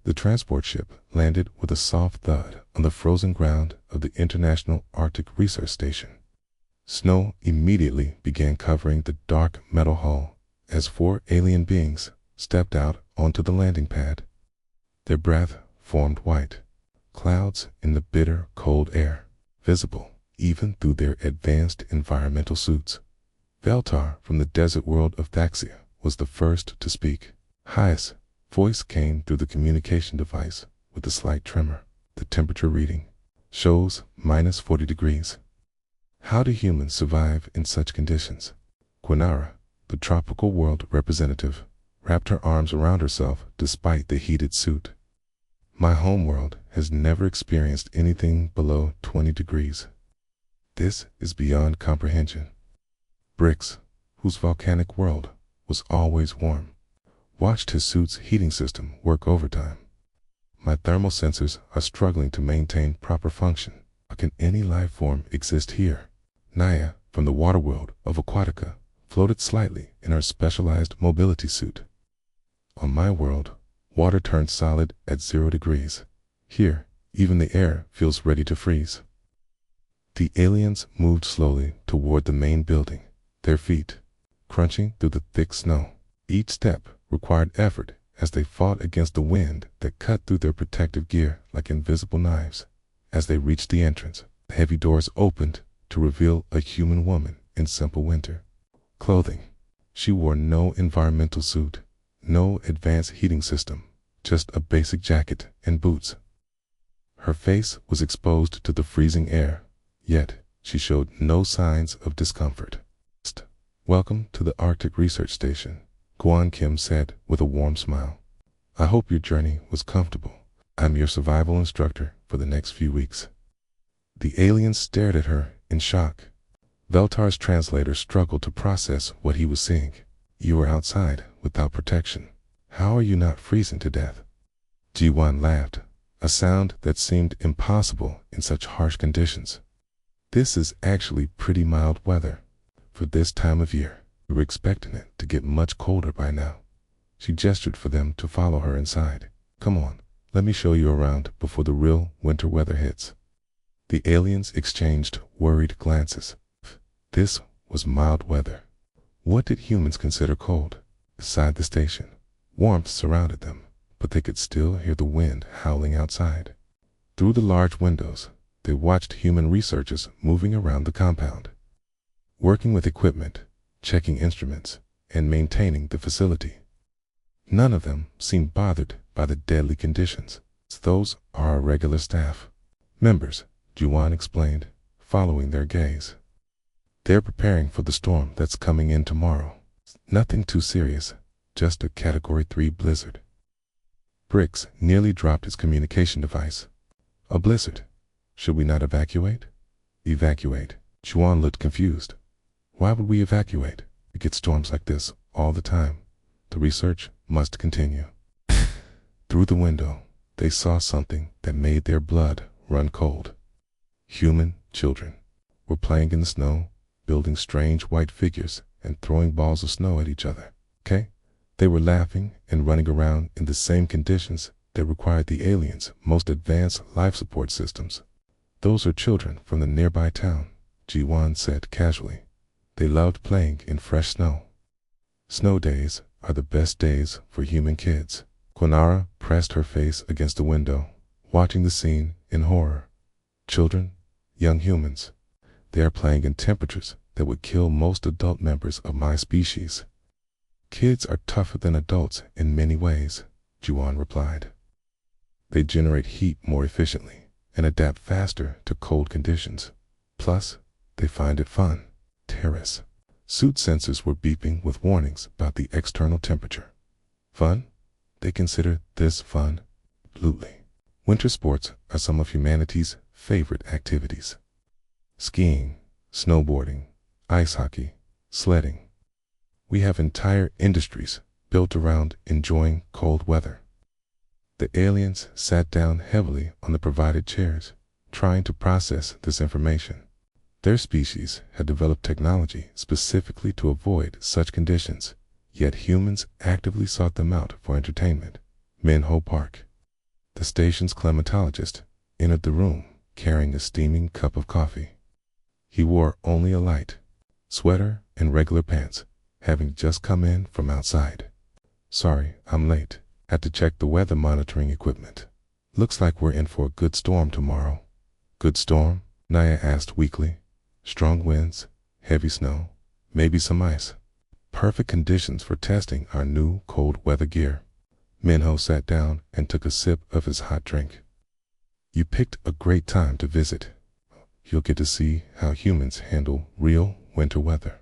The transport ship landed with a soft thud on the frozen ground of the International Arctic Research Station. Snow immediately began covering the dark metal hull as 4 alien beings stepped out onto the landing pad. Their breath formed white clouds in the bitter, cold air, visible even through their advanced environmental suits. Veltar from the desert world of Thaxia was the first to speak. Highest voice came through the communication device with a slight tremor. The temperature reading shows -40 degrees. How do humans survive in such conditions? Quinara, the tropical world representative, wrapped her arms around herself despite the heated suit. My homeworld has never experienced anything below 20 degrees. This is beyond comprehension. Brix, whose volcanic world was always warm, watched his suit's heating system work overtime. My thermal sensors are struggling to maintain proper function. How can any life form exist here? Naya, from the water world of Aquatica, floated slightly in her specialized mobility suit. On my world, water turns solid at 0 degrees. Here, even the air feels ready to freeze. The aliens moved slowly toward the main building, their feet crunching through the thick snow. Each step required effort as they fought against the wind that cut through their protective gear like invisible knives. As they reached the entrance, the heavy doors opened to reveal a human woman in simple winter clothing. She wore no environmental suit, no advanced heating system, just a basic jacket and boots. Her face was exposed to the freezing air, yet she showed no signs of discomfort. "Welcome to the Arctic Research Station," Guan Kim said with a warm smile. "I hope your journey was comfortable. I'm your survival instructor for the next few weeks." The aliens stared at her in shock. Veltar's translator struggled to process what he was seeing. "You were outside without protection. How are you not freezing to death?" Jiwan laughed, a sound that seemed impossible in such harsh conditions. "This is actually pretty mild weather for this time of year. We were expecting it to get much colder by now." She gestured for them to follow her inside. "Come on, let me show you around before the real winter weather hits." The aliens exchanged worried glances. This was mild weather. What did humans consider cold? Beside the station, warmth surrounded them, but they could still hear the wind howling outside. Through the large windows, they watched human researchers moving around the compound, working with equipment, checking instruments, and maintaining the facility. None of them seemed bothered by the deadly conditions. "Those are our regular staff members," Juwan explained, following their gaze. "They're preparing for the storm that's coming in tomorrow. Nothing too serious, just a Category 3 blizzard." Brix nearly dropped his communication device. "A blizzard? Should we not evacuate?" "Evacuate?" Juwan looked confused. "Why would we evacuate? We get storms like this all the time. The research must continue." Through the window, they saw something that made their blood run cold. Human children were playing in the snow, building strange white figures and throwing balls of snow at each other. They were laughing and running around in the same conditions that required the aliens' most advanced life support systems. "Those are children from the nearby town," Jiwan said casually. "They loved playing in fresh snow. Snow days are the best days for human kids." Quinara pressed her face against the window, watching the scene in horror. Children, young humans, they are playing in temperatures that would kill most adult members of my species. "Kids are tougher than adults in many ways," Juwan replied. "They generate heat more efficiently and adapt faster to cold conditions. Plus, they find it fun." Terrace. Suit sensors were beeping with warnings about the external temperature. Fun? They consider this fun? Absolutely. Winter sports are some of humanity's favorite activities. Skiing, snowboarding, ice hockey, sledding. We have entire industries built around enjoying cold weather. The aliens sat down heavily on the provided chairs, trying to process this information. Their species had developed technology specifically to avoid such conditions, yet humans actively sought them out for entertainment. Minho Park. The station's climatologist entered the room carrying a steaming cup of coffee. He wore only a light sweater and regular pants, having just come in from outside. "Sorry, I'm late. Had to check the weather monitoring equipment. Looks like we're in for a good storm tomorrow." "Good storm?" Naya asked weakly. "Strong winds, heavy snow, maybe some ice. Perfect conditions for testing our new cold weather gear." Minho sat down and took a sip of his hot drink. "You picked a great time to visit. You'll get to see how humans handle real winter weather."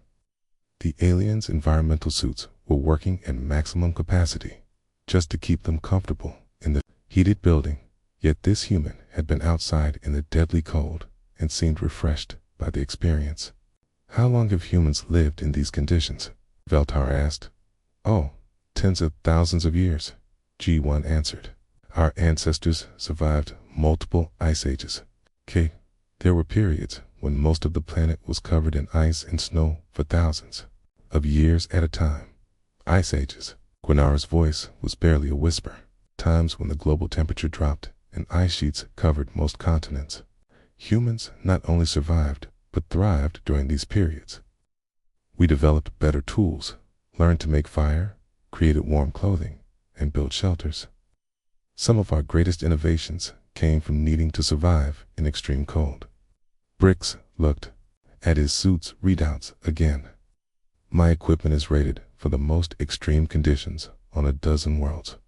The aliens' environmental suits were working at maximum capacity just to keep them comfortable in the heated building, yet this human had been outside in the deadly cold and seemed refreshed by the experience. "How long have humans lived in these conditions?" Veltar asked. "Oh, tens of thousands of years," G1 answered. "Our ancestors survived multiple ice ages. There were periods when most of the planet was covered in ice and snow for thousands of years at a time. Ice ages." Quinara's voice was barely a whisper. "Times when the global temperature dropped and ice sheets covered most continents. Humans not only survived, but thrived during these periods. We developed better tools, learned to make fire, created warm clothing, and built shelters. Some of our greatest innovations came from needing to survive in extreme cold." Brix looked at his suit's readouts again. "My equipment is rated for the most extreme conditions on a dozen worlds.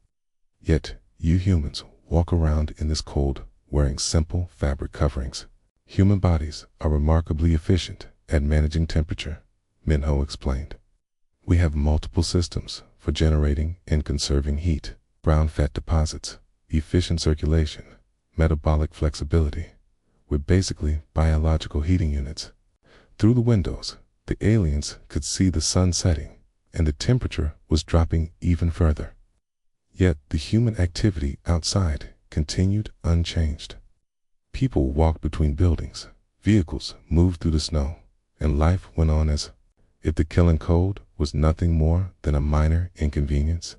Yet you humans walk around in this cold wearing simple fabric coverings. Human bodies are remarkably efficient at managing temperature," Minho explained. "We have multiple systems for generating and conserving heat, brown fat deposits, efficient circulation, metabolic flexibility. We're basically biological heating units." Through the windows, the aliens could see the sun setting, and the temperature was dropping even further. Yet the human activity outside continued unchanged. People walked between buildings, vehicles moved through the snow, and life went on as if the killing cold was nothing more than a minor inconvenience.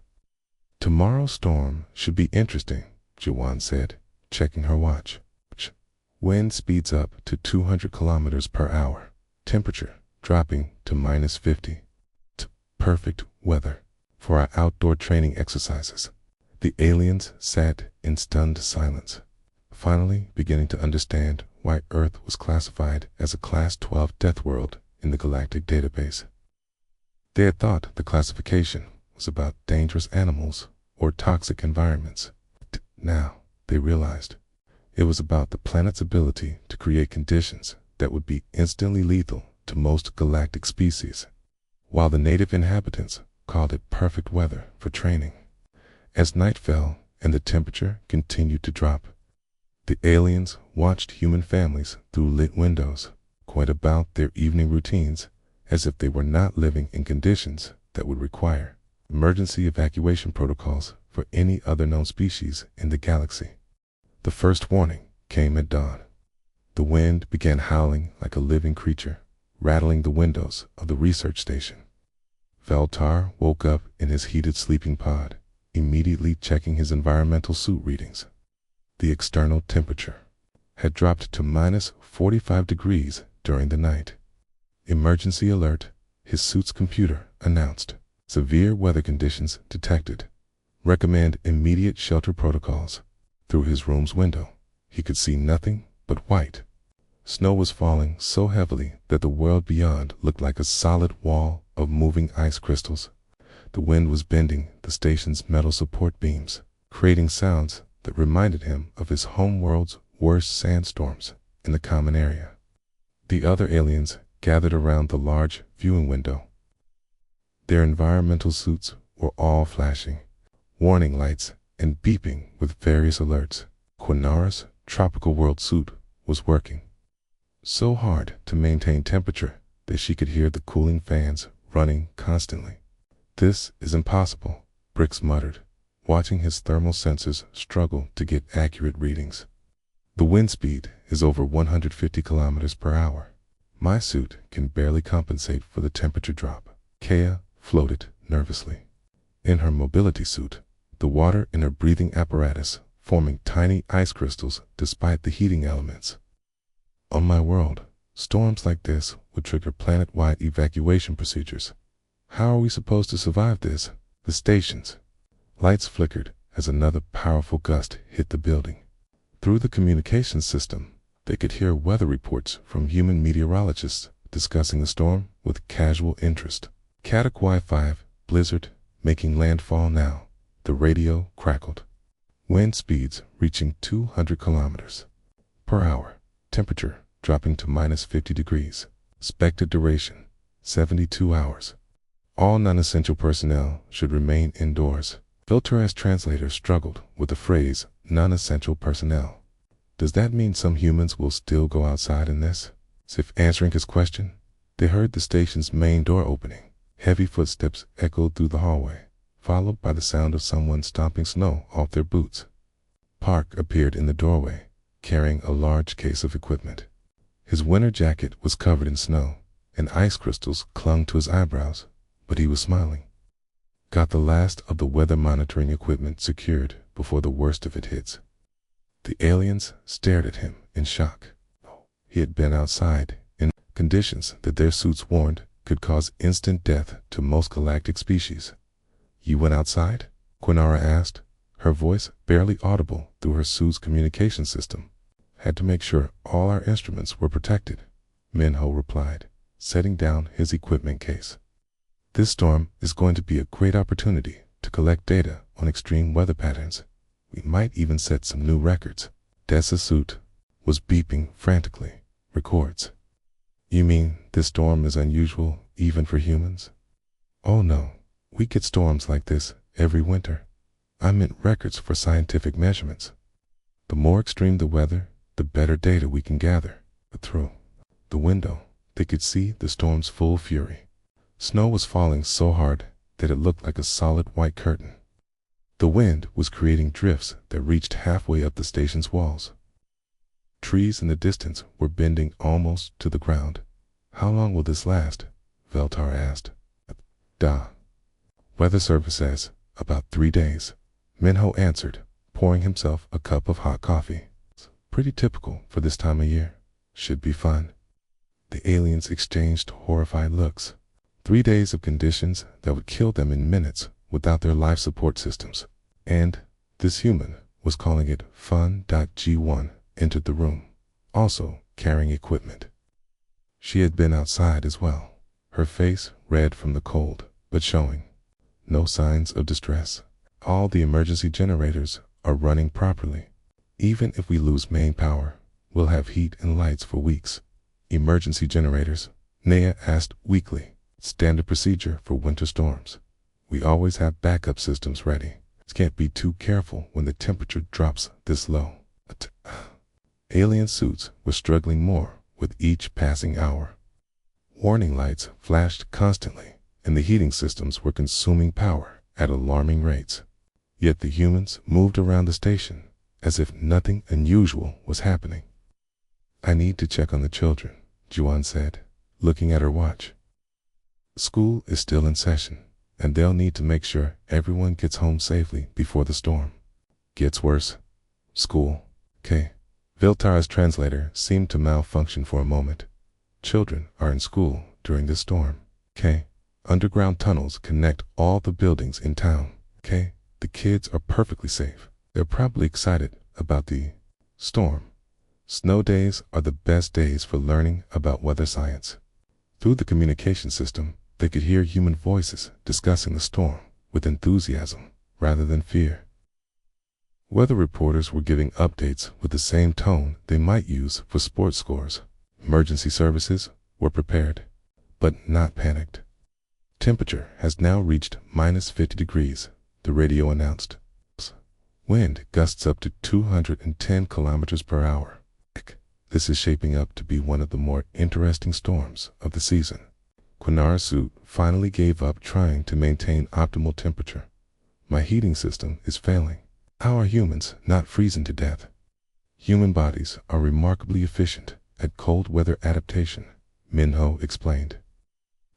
"Tomorrow's storm should be interesting," Jawan said, checking her watch. "Wind speeds up to 200 kilometers per hour. Temperature dropping to -50. Perfect weather for our outdoor training exercises." The aliens sat in stunned silence, finally beginning to understand why Earth was classified as a Class 12 death world in the galactic database. They had thought the classification was about dangerous animals or toxic environments. Now they realized it was about the planet's ability to create conditions that would be instantly lethal to most galactic species, while the native inhabitants called it perfect weather for training. As night fell and the temperature continued to drop, the aliens watched human families through lit windows, going about their evening routines as if they were not living in conditions that would require emergency evacuation protocols for any other known species in the galaxy. The first warning came at dawn. The wind began howling like a living creature, rattling the windows of the research station. Veltar woke up in his heated sleeping pod, immediately checking his environmental suit readings. The external temperature had dropped to -45 degrees during the night. "Emergency alert," his suit's computer announced. "Severe weather conditions detected. Recommend immediate shelter protocols." Through his room's window, he could see nothing but white. Snow was falling so heavily that the world beyond looked like a solid wall of moving ice crystals. The wind was bending the station's metal support beams, creating sounds that reminded him of his home world's worst sandstorms in the common area. The other aliens gathered around the large viewing window. Their environmental suits were all flashing, warning lights and beeping with various alerts. Quinara's tropical world suit was working so hard to maintain temperature that she could hear the cooling fans running constantly. "This is impossible," Brix muttered, watching his thermal sensors struggle to get accurate readings. "The wind speed is over 150 kilometers per hour. My suit can barely compensate for the temperature drop." Kea floated nervously. In her mobility suit, the water in her breathing apparatus forming tiny ice crystals despite the heating elements. On my world, storms like this would trigger planet-wide evacuation procedures. How are we supposed to survive this? The station's lights flickered as another powerful gust hit the building. Through the communications system, they could hear weather reports from human meteorologists discussing the storm with casual interest. HFY 5, blizzard, making landfall now. The radio crackled. Wind speeds reaching 200 kilometers per hour. Temperature dropping to -50 degrees. Expected duration, 72 hours. All non-essential personnel should remain indoors. Filter's translator struggled with the phrase, non-essential personnel. Does that mean some humans will still go outside in this? As if answering his question, they heard the station's main door opening. Heavy footsteps echoed through the hallway, followed by the sound of someone stomping snow off their boots. Park appeared in the doorway, carrying a large case of equipment. His winter jacket was covered in snow, and ice crystals clung to his eyebrows, but he was smiling. Got the last of the weather monitoring equipment secured before the worst of it hits. The aliens stared at him in shock. He had been outside in conditions that their suits warned could cause instant death to most galactic species. You went outside? Quinara asked, her voice barely audible through her suit's communication system. Had to make sure all our instruments were protected, Minho replied, setting down his equipment case. This storm is going to be a great opportunity to collect data on extreme weather patterns. We might even set some new records. Dessa's suit was beeping frantically. Records. You mean this storm is unusual even for humans? Oh no, we get storms like this every winter. I meant records for scientific measurements. The more extreme the weather, the better data we can gather. Through the window, they could see the storm's full fury. Snow was falling so hard that it looked like a solid white curtain. The wind was creating drifts that reached halfway up the station's walls. Trees in the distance were bending almost to the ground. How long will this last? Veltar asked. Weather Service says about 3 days. Minho answered, pouring himself a cup of hot coffee. Pretty typical for this time of year. Should be fun. The aliens exchanged horrified looks. 3 days of conditions that would kill them in minutes without their life support systems. And this human was calling it fun.G1 entered the room, also carrying equipment. She had been outside as well, her face red from the cold, but showing no signs of distress. All the emergency generators are running properly. Even if we lose main power, we'll have heat and lights for weeks. Emergency generators, Naya asked weakly. Standard procedure for winter storms. We always have backup systems ready. Can't be too careful when the temperature drops this low. Alien suits were struggling more with each passing hour. Warning lights flashed constantly, and the heating systems were consuming power at alarming rates. Yet the humans moved around the station as if nothing unusual was happening. I need to check on the children, Juan said, looking at her watch. School is still in session, and they'll need to make sure everyone gets home safely before the storm gets worse. School. Okay. Viltar's translator seemed to malfunction for a moment. Children are in school during this storm. Okay. Underground tunnels connect all the buildings in town. Okay. The kids are perfectly safe. They're probably excited about the storm. Snow days are the best days for learning about weather science. Through the communication system, they could hear human voices discussing the storm with enthusiasm rather than fear. Weather reporters were giving updates with the same tone they might use for sports scores. Emergency services were prepared, but not panicked. Temperature has now reached -50 degrees, the radio announced. Wind gusts up to 210 kilometers per hour. This is shaping up to be one of the more interesting storms of the season. Quinara's suit finally gave up trying to maintain optimal temperature. My heating system is failing. How are humans not freezing to death? Human bodies are remarkably efficient at cold weather adaptation, Minho explained.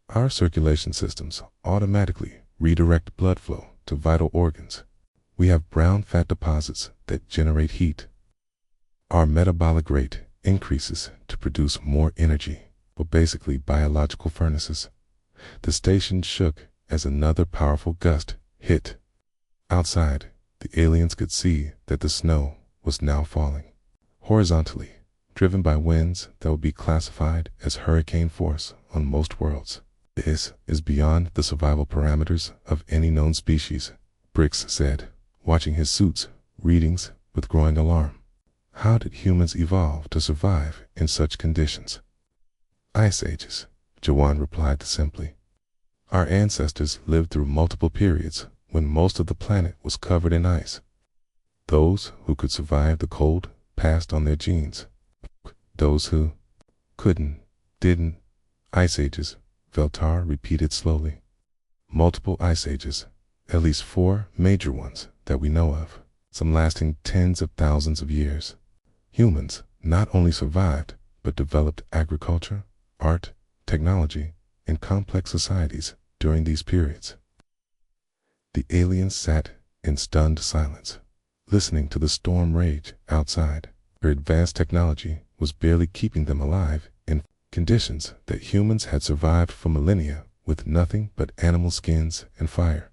Our circulation systems automatically redirect blood flow to vital organs. We have brown fat deposits that generate heat. Our metabolic rate increases to produce more energy. We're basically biological furnaces. The station shook as another powerful gust hit. Outside, the aliens could see that the snow was now falling horizontally, driven by winds that would be classified as hurricane force on most worlds. This is beyond the survival parameters of any known species, Brix said, watching his suit's readings with growing alarm. How did humans evolve to survive in such conditions? Ice ages, Jawan replied simply. Our ancestors lived through multiple periods when most of the planet was covered in ice. Those who could survive the cold passed on their genes. Those who didn't. Ice ages, Veltar repeated slowly. Multiple ice ages, at least 4 major ones that we know of, some lasting tens of thousands of years. Humans not only survived, but developed agriculture, art, technology, and complex societies during these periods. The aliens sat in stunned silence, listening to the storm rage outside. Their advanced technology was barely keeping them alive in conditions that humans had survived for millennia with nothing but animal skins and fire.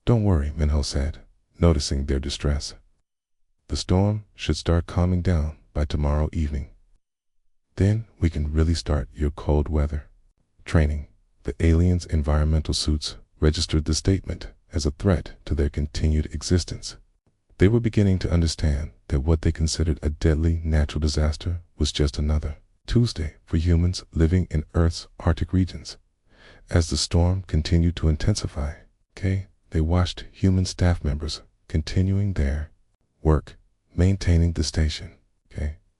Don't worry, Minho said, noticing their distress. The storm should start calming down by tomorrow evening. Then we can really start your cold weather training. The aliens' environmental suits registered the statement as a threat to their continued existence. They were beginning to understand that what they considered a deadly natural disaster was just another Tuesday for humans living in Earth's Arctic regions. As the storm continued to intensify, they watched human staff members continuing their work, maintaining the station,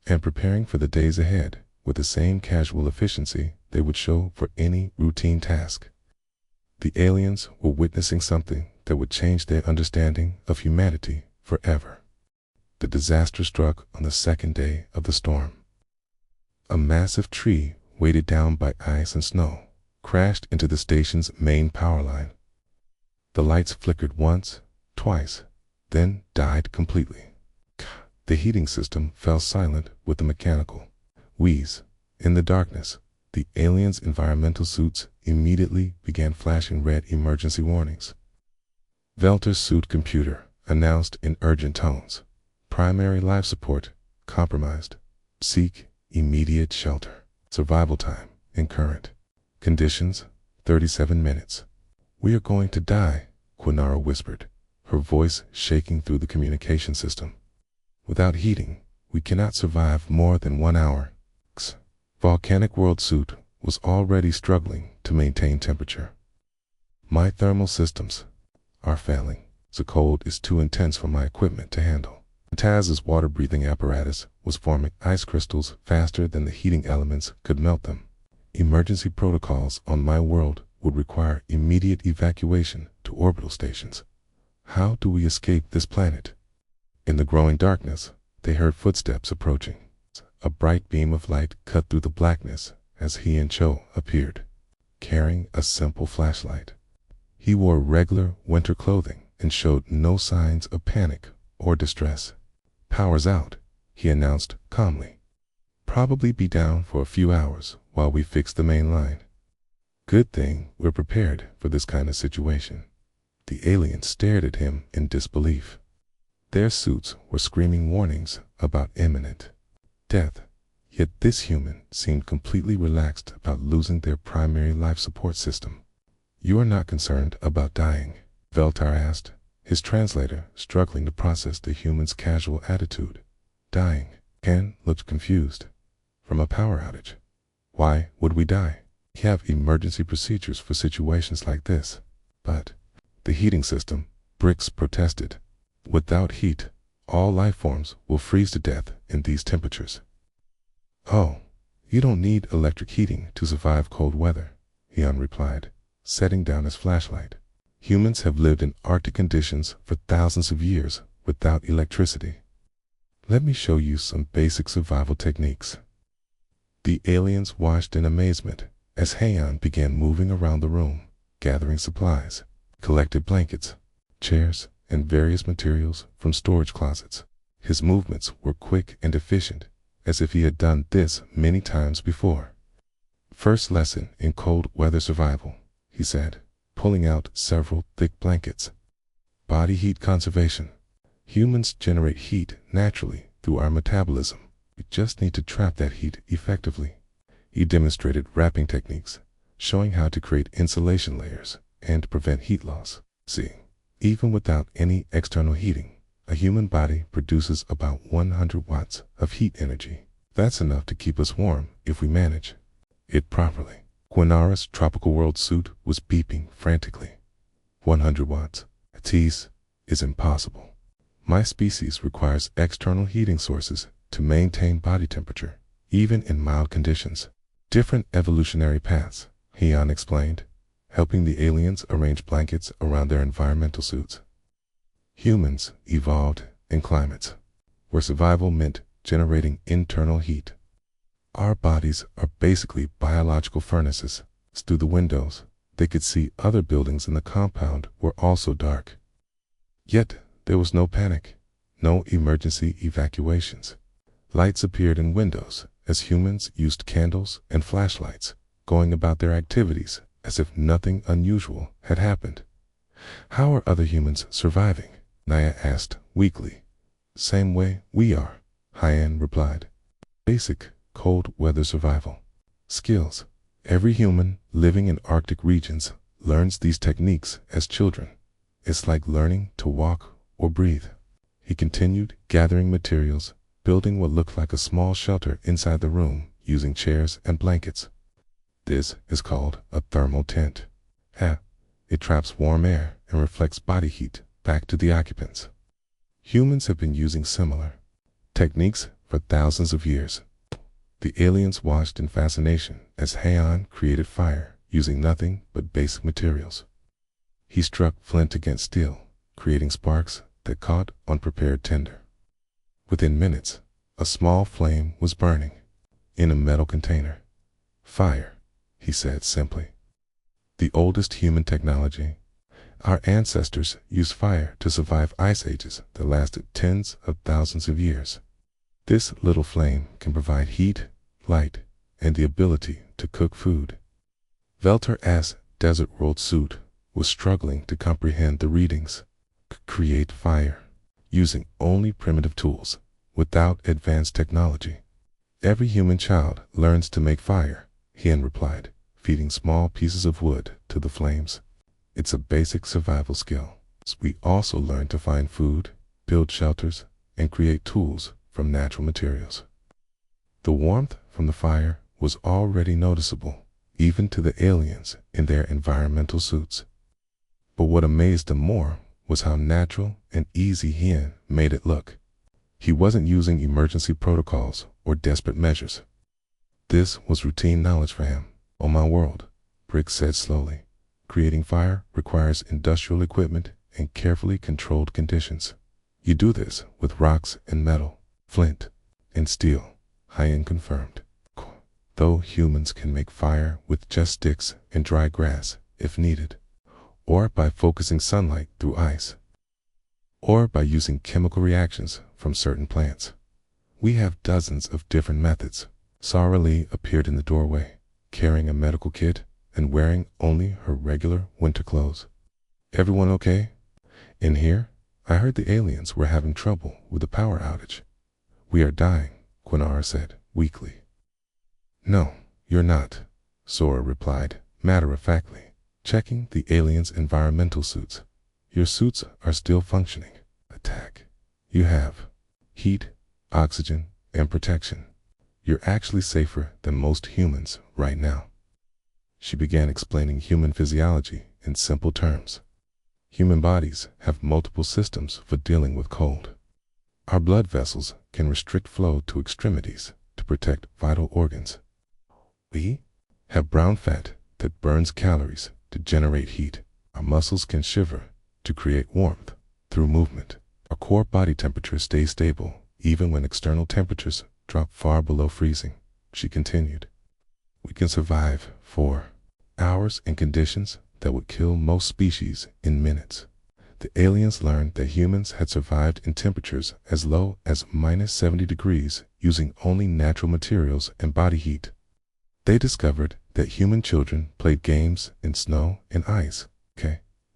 and preparing for the days ahead with the same casual efficiency they would show for any routine task. The aliens were witnessing something that would change their understanding of humanity forever. The disaster struck on the second day of the storm. A massive tree, weighted down by ice and snow, crashed into the station's main power line. The lights flickered once, twice, then died completely. The heating system fell silent with a mechanical wheeze. In the darkness, the aliens' environmental suits immediately began flashing red emergency warnings. Velter's suit computer announced in urgent tones, primary life support compromised. Seek immediate shelter. Survival time in current conditions, 37 minutes. We are going to die, Quinara whispered, her voice shaking through the communication system. Without heating, we cannot survive more than 1 hour. Volcanic World Suit was already struggling to maintain temperature. My thermal systems are failing. The cold is too intense for my equipment to handle. Taz's water-breathing apparatus was forming ice crystals faster than the heating elements could melt them. Emergency protocols on my world would require immediate evacuation to orbital stations. How do we escape this planet? In the growing darkness, they heard footsteps approaching. A bright beam of light cut through the blackness as he and Cho appeared, carrying a simple flashlight. He wore regular winter clothing and showed no signs of panic or distress. Power's out, he announced calmly. Probably be down for a few hours while we fix the main line. Good thing we're prepared for this kind of situation. The aliens stared at him in disbelief. Their suits were screaming warnings about imminent death, yet this human seemed completely relaxed about losing their primary life support system. You are not concerned about dying? Veltar asked, his translator struggling to process the human's casual attitude. Dying? Ken looked confused. From a power outage. Why would we die? We have emergency procedures for situations like this. But the heating system, Brix protested. Without heat, all life forms will freeze to death in these temperatures. Oh, you don't need electric heating to survive cold weather, Hyun replied, setting down his flashlight. Humans have lived in Arctic conditions for thousands of years without electricity. Let me show you some basic survival techniques. The aliens watched in amazement as Hyun began moving around the room, gathering supplies, collected blankets, chairs, and various materials from storage closets. His movements were quick and efficient, as if he had done this many times before. "First lesson in cold weather survival," he said, pulling out several thick blankets. "Body heat conservation. Humans generate heat naturally through our metabolism. We just need to trap that heat effectively." He demonstrated wrapping techniques, showing how to create insulation layers and prevent heat loss. See, even without any external heating, a human body produces about 100 watts of heat energy. That's enough to keep us warm if we manage it properly. Quinara's tropical world suit was beeping frantically. 100 watts. This is impossible. My species requires external heating sources to maintain body temperature, even in mild conditions. Different evolutionary paths, Heian explained, helping the aliens arrange blankets around their environmental suits. Humans evolved in climates where survival meant generating internal heat. Our bodies are basically biological furnaces. Through the windows, they could see other buildings in the compound were also dark. Yet there was no panic, no emergency evacuations. Lights appeared in windows as humans used candles and flashlights, going about their activities as if nothing unusual had happened. "How are other humans surviving?" Naya asked weakly. "Same way we are," Heian replied. "Basic cold weather survival skills. Every human living in Arctic regions learns these techniques as children. It's like learning to walk or breathe." He continued gathering materials, building what looked like a small shelter inside the room using chairs and blankets. "This is called a thermal tent. It traps warm air and reflects body heat back to the occupants." Humans have been using similar techniques for thousands of years. The aliens watched in fascination as Heian created fire using nothing but basic materials. He struck flint against steel, creating sparks that caught on prepared tinder. Within minutes, a small flame was burning in a metal container. "Fire," he said simply. "The oldest human technology. Our ancestors used fire to survive ice ages that lasted tens of thousands of years. This little flame can provide heat, light, and the ability to cook food." Velter's desert world suit was struggling to comprehend the readings. Create fire using only primitive tools, without advanced technology. "Every human child learns to make fire," Heian replied, feeding small pieces of wood to the flames. "It's a basic survival skill. We also learn to find food, build shelters, and create tools from natural materials." The warmth from the fire was already noticeable, even to the aliens in their environmental suits. But what amazed them more was how natural and easy Heian made it look. He wasn't using emergency protocols or desperate measures. This was routine knowledge for him. "On my world," Brick said slowly, "creating fire requires industrial equipment and carefully controlled conditions. You do this with rocks and metal, flint, and steel," Heian confirmed. "Though humans can make fire with just sticks and dry grass if needed, or by focusing sunlight through ice, or by using chemical reactions from certain plants. We have dozens of different methods." Sarah Lee appeared in the doorway, carrying a medical kit and wearing only her regular winter clothes. "Everyone okay? In here? I heard the aliens were having trouble with the power outage." "We are dying," Quinara said weakly. "No, you're not," Sora replied matter-of-factly, checking the aliens' environmental suits. "Your suits are still functioning. Attack. You have heat, oxygen, and protection. You're actually safer than most humans right now." She began explaining human physiology in simple terms. Human bodies have multiple systems for dealing with cold. Our blood vessels can restrict flow to extremities to protect vital organs. We have brown fat that burns calories to generate heat. Our muscles can shiver to create warmth through movement. Our core body temperature stays stable even when external temperatures drop far below freezing, she continued. "We can survive for hours in conditions that would kill most species in minutes. The aliens learned that humans had survived in temperatures as low as -70 degrees using only natural materials and body heat. They discovered that human children played games in snow and ice,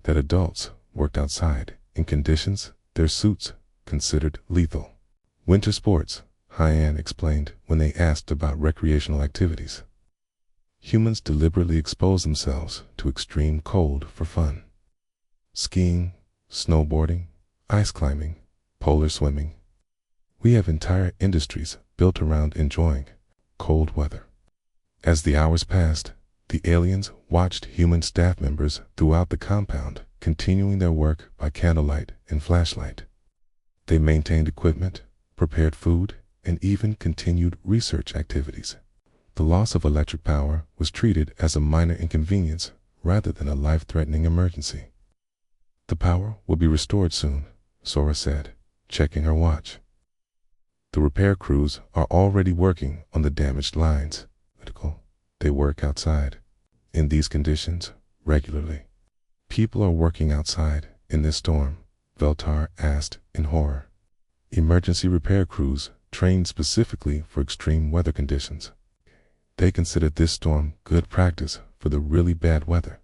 that adults worked outside in conditions their suits considered lethal. Winter sports, Hyan explained when they asked about recreational activities. Humans deliberately expose themselves to extreme cold for fun. Skiing, snowboarding, ice climbing, polar swimming. We have entire industries built around enjoying cold weather. As the hours passed, the aliens watched human staff members throughout the compound continuing their work by candlelight and flashlight. They maintained equipment, prepared food, and even continued research activities. The loss of electric power was treated as a minor inconvenience rather than a life-threatening emergency. The power will be restored soon, Sora said, checking her watch. The repair crews are already working on the damaged lines. They work outside. In these conditions, regularly. People are working outside in this storm, Veltar asked in horror. Emergency repair crews trained specifically for extreme weather conditions. They consider this storm good practice for the really bad weather.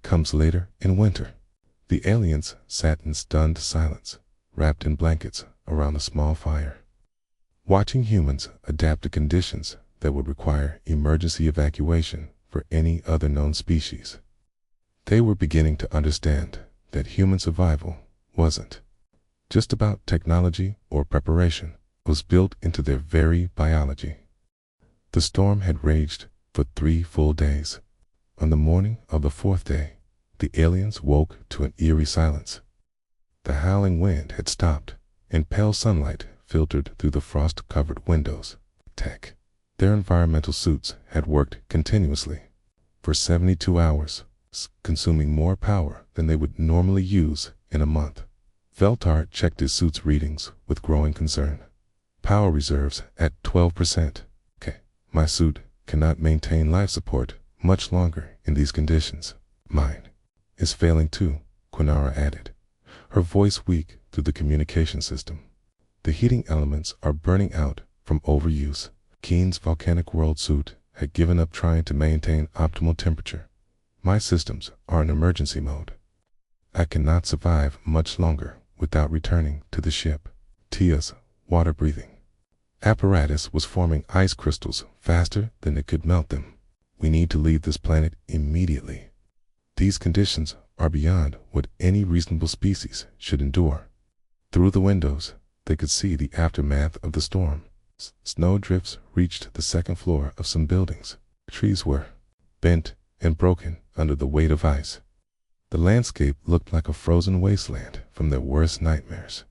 Comes later in winter. The aliens sat in stunned silence, wrapped in blankets around a small fire, watching humans adapt to conditions that would require emergency evacuation for any other known species. They were beginning to understand that human survival wasn't just about technology or preparation. It was built into their very biology. The storm had raged for 3 full days. On the morning of the 4th day, the aliens woke to an eerie silence. The howling wind had stopped, and pale sunlight filtered through the frost-covered windows. Their environmental suits had worked continuously for 72 hours, consuming more power than they would normally use in a month. Veltar checked his suit's readings with growing concern. Power reserves at 12%. My suit cannot maintain life support much longer in these conditions. Mine is failing too, Quinara added, her voice weak through the communication system. The heating elements are burning out from overuse. Keen's volcanic world suit had given up trying to maintain optimal temperature. My systems are in emergency mode. I cannot survive much longer without returning to the ship. Tia's water-breathing apparatus was forming ice crystals faster than it could melt them. We need to leave this planet immediately. These conditions are beyond what any reasonable species should endure. Through the windows, they could see the aftermath of the storm. Snow drifts reached the 2nd floor of some buildings. Trees were bent and broken under the weight of ice. The landscape looked like a frozen wasteland from their worst nightmares.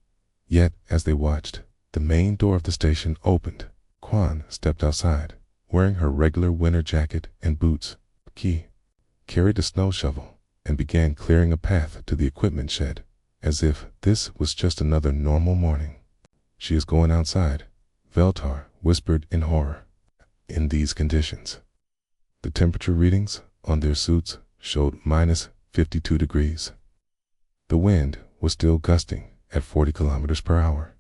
Yet, as they watched, the main door of the station opened. Quan stepped outside, wearing her regular winter jacket and boots. Ki carried a snow shovel and began clearing a path to the equipment shed, as if this was just another normal morning. She is going outside, Veltar whispered in horror. In these conditions, the temperature readings on their suits showed -52 degrees. The wind was still gusting at 40 kilometers per hour.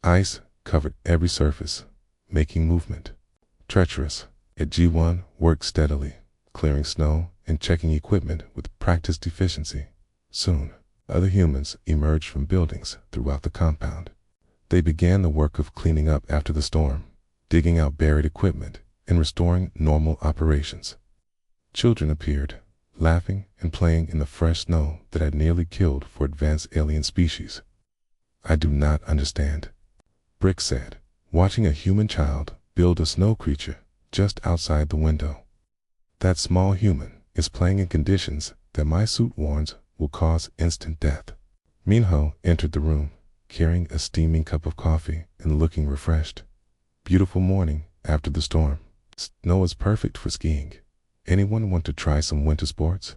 Ice covered every surface, making movement treacherous. Yet G1 worked steadily, clearing snow and checking equipment with practiced efficiency. Soon, other humans emerged from buildings throughout the compound. They began the work of cleaning up after the storm, digging out buried equipment, and restoring normal operations. Children appeared, laughing and playing in the fresh snow that had nearly killed for advanced alien species. I do not understand, Brick said, watching a human child build a snow creature just outside the window. That small human is playing in conditions that my suit warns will cause instant death. Minho entered the room, carrying a steaming cup of coffee and looking refreshed. Beautiful morning after the storm. Snow is perfect for skiing. Anyone want to try some winter sports?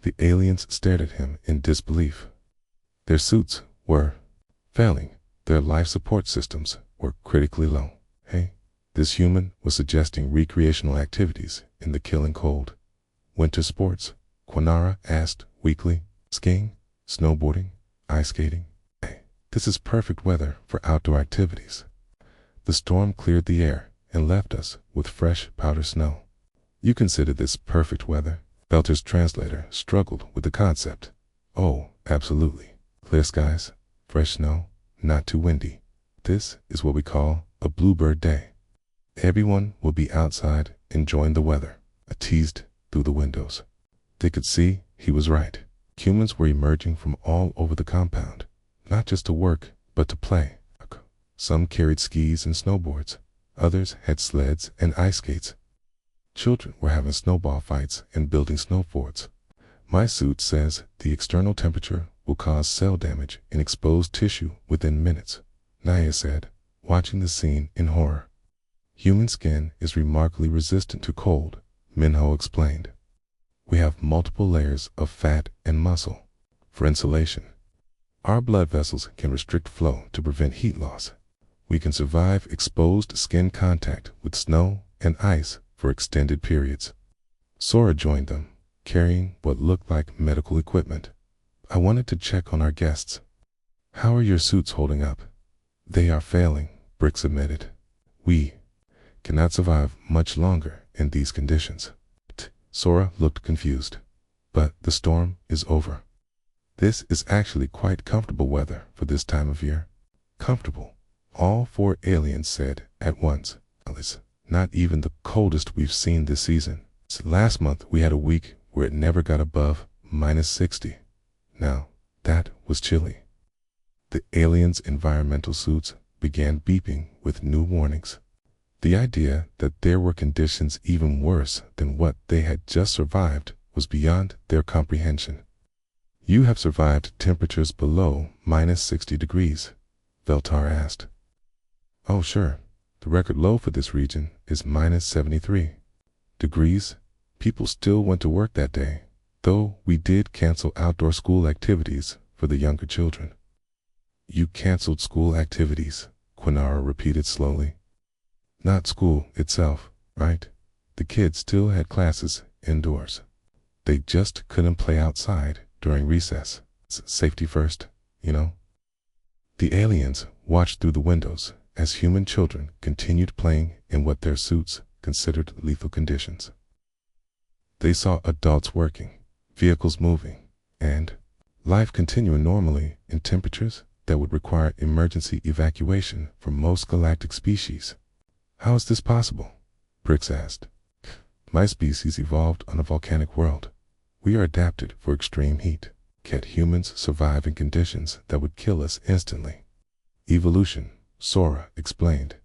The aliens stared at him in disbelief. Their suits were failing. Their life support systems were critically low. Hey, this human was suggesting recreational activities in the killing cold. Winter sports? Quinara asked weakly. Skiing? snowboarding, ice skating. Hey, this is perfect weather for outdoor activities. The storm cleared the air and left us with fresh powder snow. You consider this perfect weather? Belter's translator struggled with the concept. Oh, absolutely. Clear skies, fresh snow, not too windy. This is what we call a bluebird day. Everyone will be outside enjoying the weather. I teased through the windows. They could see he was right. Humans were emerging from all over the compound, not just to work, but to play. Some carried skis and snowboards. Others had sleds and ice skates. Children were having snowball fights and building snow forts. My suit says the external temperature will cause cell damage in exposed tissue within minutes, Naya said, watching the scene in horror. Human skin is remarkably resistant to cold, Minho explained. We have multiple layers of fat and muscle for insulation. Our blood vessels can restrict flow to prevent heat loss. We can survive exposed skin contact with snow and ice for extended periods. Sora joined them, carrying what looked like medical equipment. I wanted to check on our guests. How are your suits holding up? They are failing, Brix admitted. We cannot survive much longer in these conditions. Sora looked confused. But the storm is over. This is actually quite comfortable weather for this time of year. Comfortable, all four aliens said at once. It's not even the coldest we've seen this season. Last month we had a week where it never got above -60. Now, that was chilly. The aliens' environmental suits began beeping with new warnings. The idea that there were conditions even worse than what they had just survived was beyond their comprehension. You have survived temperatures below -60 degrees, Veltar asked. Oh sure, the record low for this region is -73 degrees. People still went to work that day, though we did cancel outdoor school activities for the younger children. You canceled school activities, Quinara repeated slowly. Not school itself, right? The kids still had classes indoors. They just couldn't play outside during recess. Safety first, you know? The aliens watched through the windows as human children continued playing in what their suits considered lethal conditions. They saw adults working, vehicles moving, and life continuing normally in temperatures that would require emergency evacuation for most galactic species. How is this possible? Brix asked. My species evolved on a volcanic world. We are adapted for extreme heat. Yet humans survive in conditions that would kill us instantly. Evolution, Sora explained.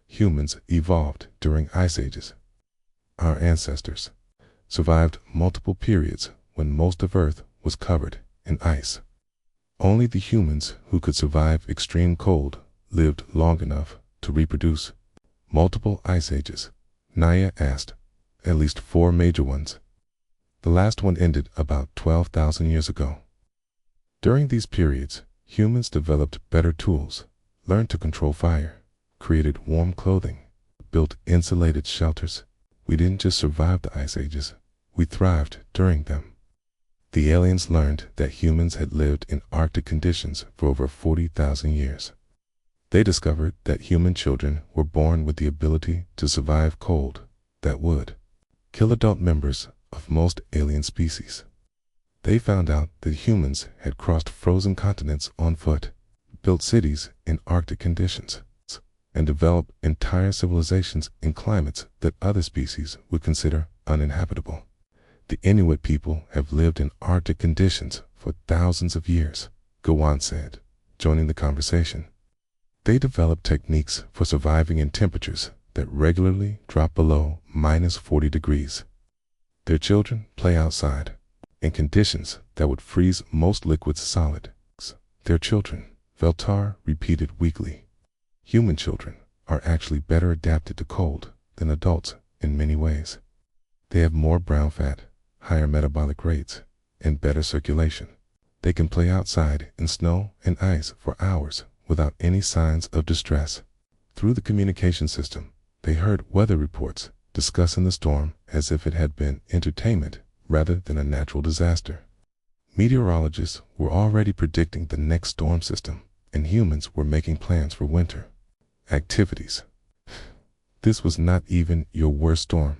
Humans evolved during ice ages. Our ancestors survived multiple periods when most of Earth was covered in ice. Only the humans who could survive extreme cold lived long enough to reproduce. Multiple ice ages, Naya asked. At least 4 major ones. The last one ended about 12,000 years ago. During these periods, humans developed better tools, learned to control fire, created warm clothing, built insulated shelters. We didn't just survive the ice ages, we thrived during them. The aliens learned that humans had lived in Arctic conditions for over 40,000 years. They discovered that human children were born with the ability to survive cold that would kill adult members of most alien species. They found out that humans had crossed frozen continents on foot, built cities in Arctic conditions, and developed entire civilizations in climates that other species would consider uninhabitable. The Inuit people have lived in Arctic conditions for thousands of years, Gawan said, joining the conversation. They developed techniques for surviving in temperatures that regularly drop below -40 degrees. Their children play outside in conditions that would freeze most liquids solid. Their children, Veltar repeated weakly. Human children are actually better adapted to cold than adults in many ways. They have more brown fat, higher metabolic rates, and better circulation. They can play outside in snow and ice for hours without any signs of distress. Through the communication system, they heard weather reports discussing the storm as if it had been entertainment rather than a natural disaster. Meteorologists were already predicting the next storm system, and humans were making plans for winter activities. This was not even your worst storm,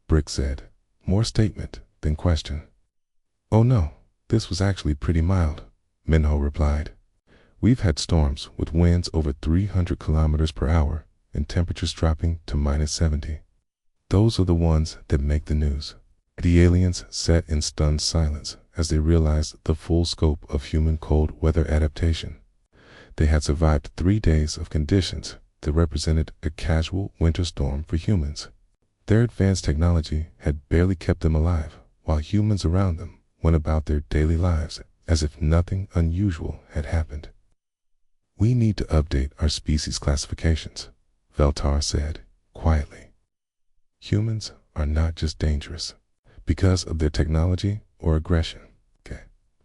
Brick said, more statement than question. Oh no, this was actually pretty mild, Minho replied. We've had storms with winds over 300 kilometers per hour and temperatures dropping to -70. Those are the ones that make the news. The aliens sat in stunned silence as they realized the full scope of human cold weather adaptation. They had survived 3 days of conditions that represented a casual winter storm for humans. Their advanced technology had barely kept them alive, while humans around them went about their daily lives as if nothing unusual had happened. We need to update our species classifications, Veltar said, quietly. Humans are not just dangerous because of their technology or aggression.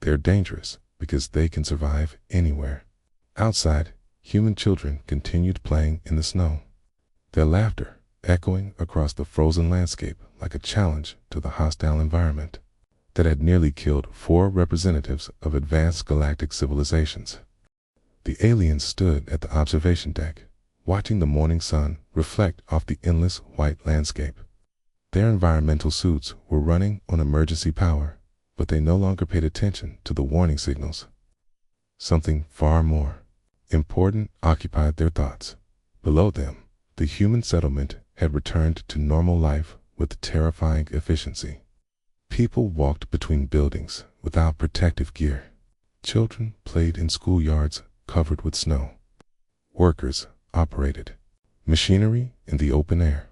They're dangerous because they can survive anywhere. Outside, human children continued playing in the snow, their laughter echoing across the frozen landscape like a challenge to the hostile environment that had nearly killed 4 representatives of advanced galactic civilizations. The aliens stood at the observation deck, watching the morning sun reflect off the endless white landscape. Their environmental suits were running on emergency power, but they no longer paid attention to the warning signals. Something far more important occupied their thoughts. Below them, the human settlement had returned to normal life with terrifying efficiency. People walked between buildings without protective gear. Children played in schoolyards covered with snow. Workers operated machinery in the open air.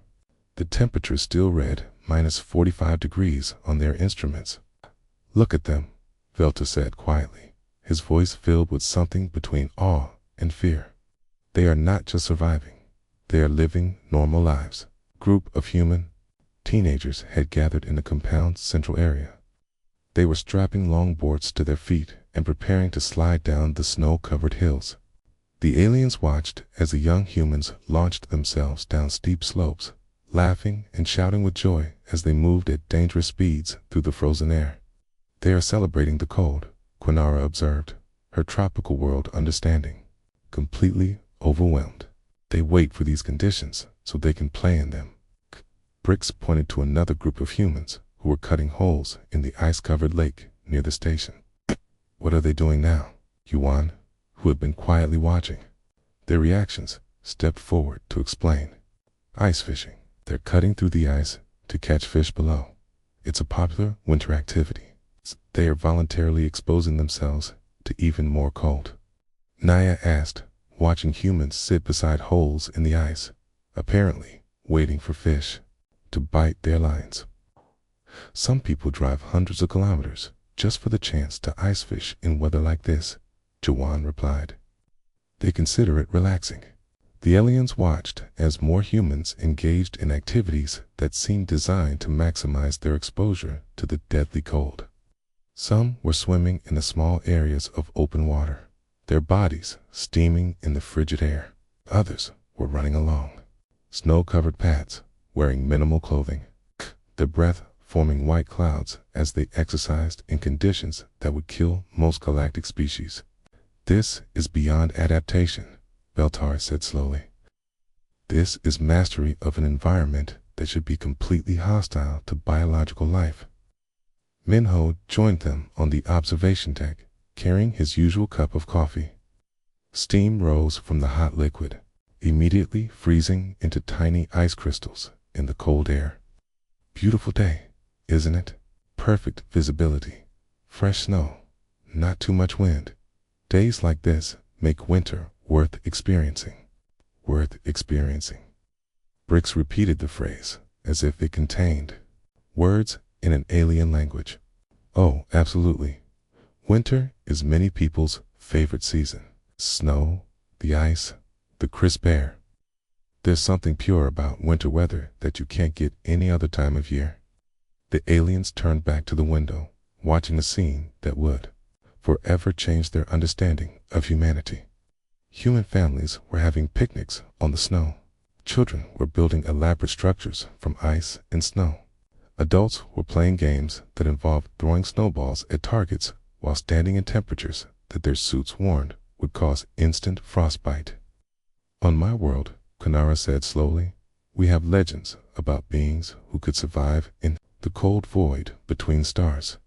The temperature still read -45 degrees on their instruments. Look at them, Velta said quietly, his voice filled with something between awe and fear. They are not just surviving, they are living normal lives. A group of human teenagers had gathered in the compound's central area. They were strapping longboards to their feet and preparing to slide down the snow-covered hills. The aliens watched as the young humans launched themselves down steep slopes, laughing and shouting with joy as they moved at dangerous speeds through the frozen air. They are celebrating the cold, Quinara observed, her tropical world understanding. Completely overwhelmed. They wait for these conditions so they can play in them. Bricks pointed to another group of humans who were cutting holes in the ice-covered lake near the station. What are they doing now? Yuan, who had been quietly watching their reactions, stepped forward to explain. Ice fishing. They're cutting through the ice to catch fish below. It's a popular winter activity. They are voluntarily exposing themselves to even more cold. Naya asked, watching humans sit beside holes in the ice, apparently waiting for fish to bite their lines. Some people drive hundreds of kilometers just for the chance to ice fish in weather like this, Jawan replied. They consider it relaxing. The aliens watched as more humans engaged in activities that seemed designed to maximize their exposure to the deadly cold. Some were swimming in the small areas of open water, their bodies steaming in the frigid air. Others were running along snow-covered paths, wearing minimal clothing, their breath forming white clouds as they exercised in conditions that would kill most galactic species. This is beyond adaptation, Beltar said slowly. This is mastery of an environment that should be completely hostile to biological life. Minho joined them on the observation deck, carrying his usual cup of coffee. Steam rose from the hot liquid, immediately freezing into tiny ice crystals in the cold air. Beautiful day, isn't it? Perfect visibility, fresh snow, not too much wind. Days like this make winter worth experiencing. Worth experiencing. Bricks repeated the phrase as if it contained words in an alien language. Oh, absolutely. Winter is many people's favorite season. Snow, the ice, the crisp air. There's something pure about winter weather that you can't get any other time of year. The aliens turned back to the window, watching a scene that would forever change their understanding of humanity. Human families were having picnics on the snow. Children were building elaborate structures from ice and snow. Adults were playing games that involved throwing snowballs at targets while standing in temperatures that their suits warned would cause instant frostbite. On my world, Kunara said slowly, we have legends about beings who could survive in the cold void between stars.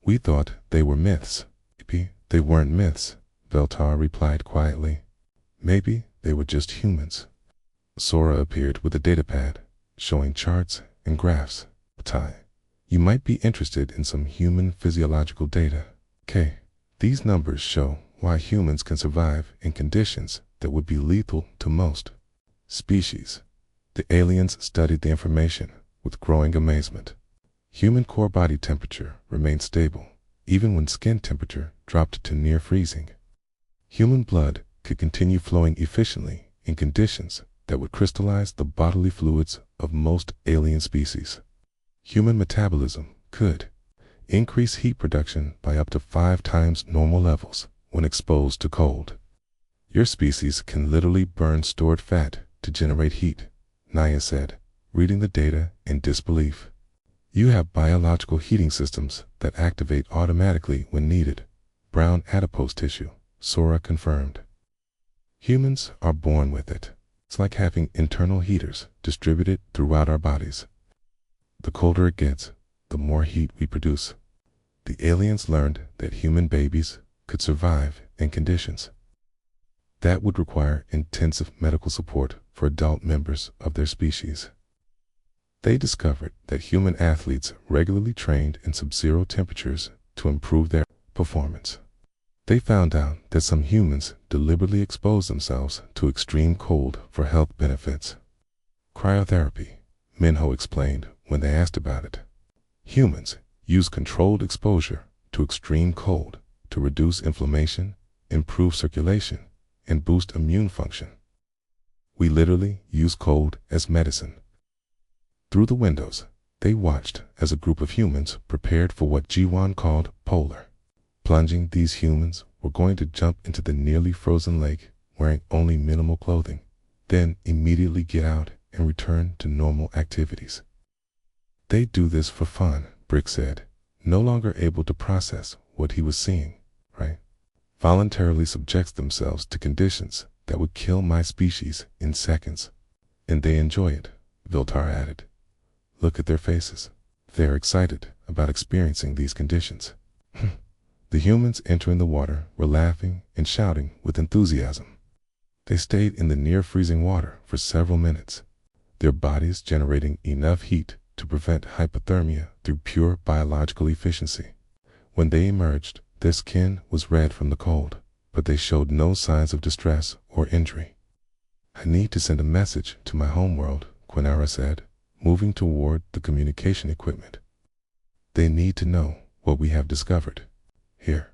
We thought they were myths. Maybe they weren't myths, Veltar replied quietly. Maybe they were just humans. Sora appeared with a datapad, showing charts and graphs. Tai, you might be interested in some human physiological data. Okay, these numbers show why humans can survive in conditions that would be lethal to most species. The aliens studied the information with growing amazement. Human core body temperature remained stable, even when skin temperature dropped to near freezing. Human blood could continue flowing efficiently in conditions that would crystallize the bodily fluids of most alien species. Human metabolism could increase heat production by up to 5 times normal levels when exposed to cold. Your species can literally burn stored fat to generate heat, Naya said, reading the data in disbelief. You have biological heating systems that activate automatically when needed. Brown adipose tissue, Sora confirmed. Humans are born with it. It's like having internal heaters distributed throughout our bodies. The colder it gets, the more heat we produce. The aliens learned that human babies could survive in conditions that would require intensive medical support for adult members of their species. They discovered that human athletes regularly trained in sub-zero temperatures to improve their performance. They found out that some humans deliberately expose themselves to extreme cold for health benefits. Cryotherapy, Minho explained when they asked about it. Humans use controlled exposure to extreme cold to reduce inflammation, improve circulation, and boost immune function. We literally use cold as medicine. Through the windows, they watched as a group of humans prepared for what Jiwan called polar plunging. These humans were going to jump into the nearly frozen lake wearing only minimal clothing, then immediately get out and return to normal activities. They do this for fun, Brick said, no longer able to process what he was seeing, right? Voluntarily subjects themselves to conditions that would kill my species in seconds. And they enjoy it, Viltar added. Look at their faces. They're excited about experiencing these conditions. The humans entering the water were laughing and shouting with enthusiasm. They stayed in the near-freezing water for several minutes, their bodies generating enough heat to prevent hypothermia through pure biological efficiency. When they emerged, their skin was red from the cold, but they showed no signs of distress or injury. I need to send a message to my homeworld, Quinara said, moving toward the communication equipment. They need to know what we have discovered. Here,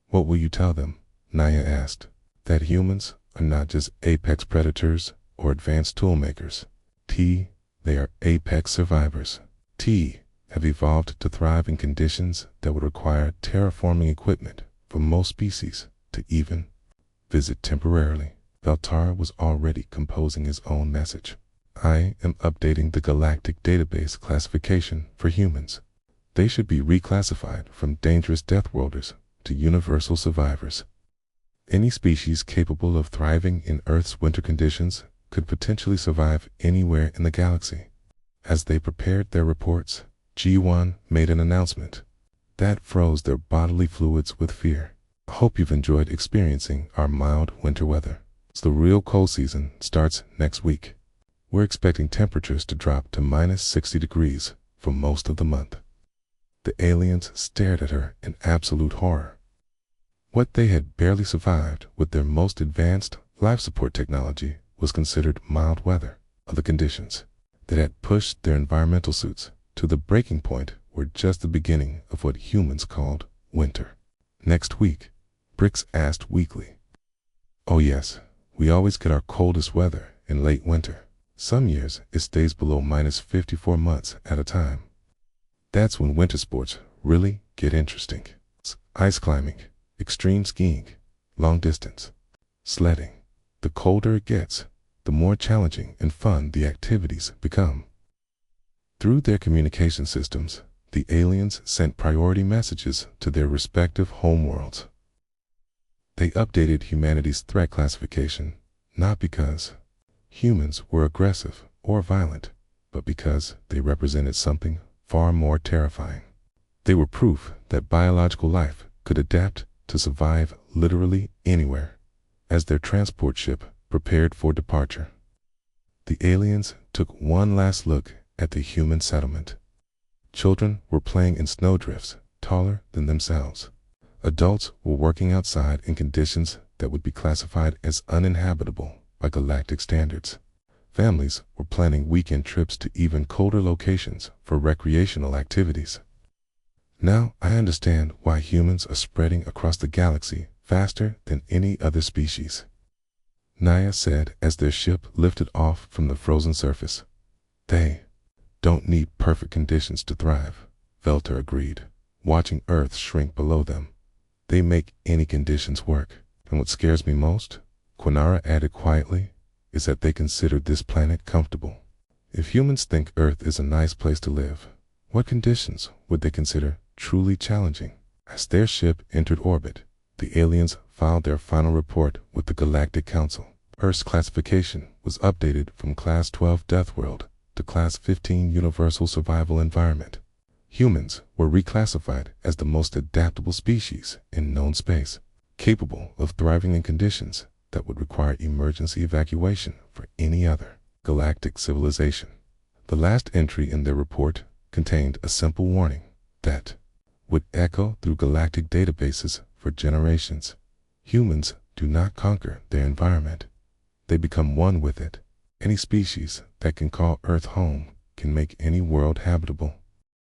what will you tell them? Naya asked. That humans are not just apex predators or advanced tool makers. They are apex survivors. Have evolved to thrive in conditions that would require terraforming equipment for most species to even visit temporarily. Veltar was already composing his own message. I am updating the galactic database classification for humans. They should be reclassified from dangerous Deathworlders to universal survivors. Any species capable of thriving in Earth's winter conditions could potentially survive anywhere in the galaxy. As they prepared their reports, G1 made an announcement that froze their bodily fluids with fear. I hope you've enjoyed experiencing our mild winter weather. The real cold season starts next week. We're expecting temperatures to drop to -60 degrees for most of the month. The aliens stared at her in absolute horror. What they had barely survived with their most advanced life support technology was considered mild weather. Other conditions that had pushed their environmental suits to the breaking point were just the beginning of what humans called winter. Next week, Brix asked weakly. Oh yes, we always get our coldest weather in late winter. Some years it stays below -54 months at a time. That's when winter sports really get interesting. Ice climbing, extreme skiing, long distance, sledding. The colder it gets, the more challenging and fun the activities become. Through their communication systems, the aliens sent priority messages to their respective homeworlds. They updated humanity's threat classification, not because humans were aggressive or violent, but because they represented something far more terrifying. They were proof that biological life could adapt to survive literally anywhere. As their transport ship prepared for departure, the aliens took one last look at the human settlement. Children were playing in snowdrifts taller than themselves. Adults were working outside in conditions that would be classified as uninhabitable by galactic standards. Families were planning weekend trips to even colder locations for recreational activities. Now I understand why humans are spreading across the galaxy faster than any other species, Naya said as their ship lifted off from the frozen surface. They don't need perfect conditions to thrive, Velter agreed, watching Earth shrink below them. They make any conditions work. And what scares me most, Quinara added quietly, is that they consider this planet comfortable. If humans think Earth is a nice place to live, what conditions would they consider truly challenging? As their ship entered orbit, the aliens filed their final report with the Galactic Council. Earth's classification was updated from Class 12 Deathworld to Class 15 Universal Survival Environment. Humans were reclassified as the most adaptable species in known space, capable of thriving in conditions that would require emergency evacuation for any other galactic civilization. The last entry in their report contained a simple warning that would echo through galactic databases for generations. Humans do not conquer their environment. They become one with it. Any species that can call Earth home can make any world habitable.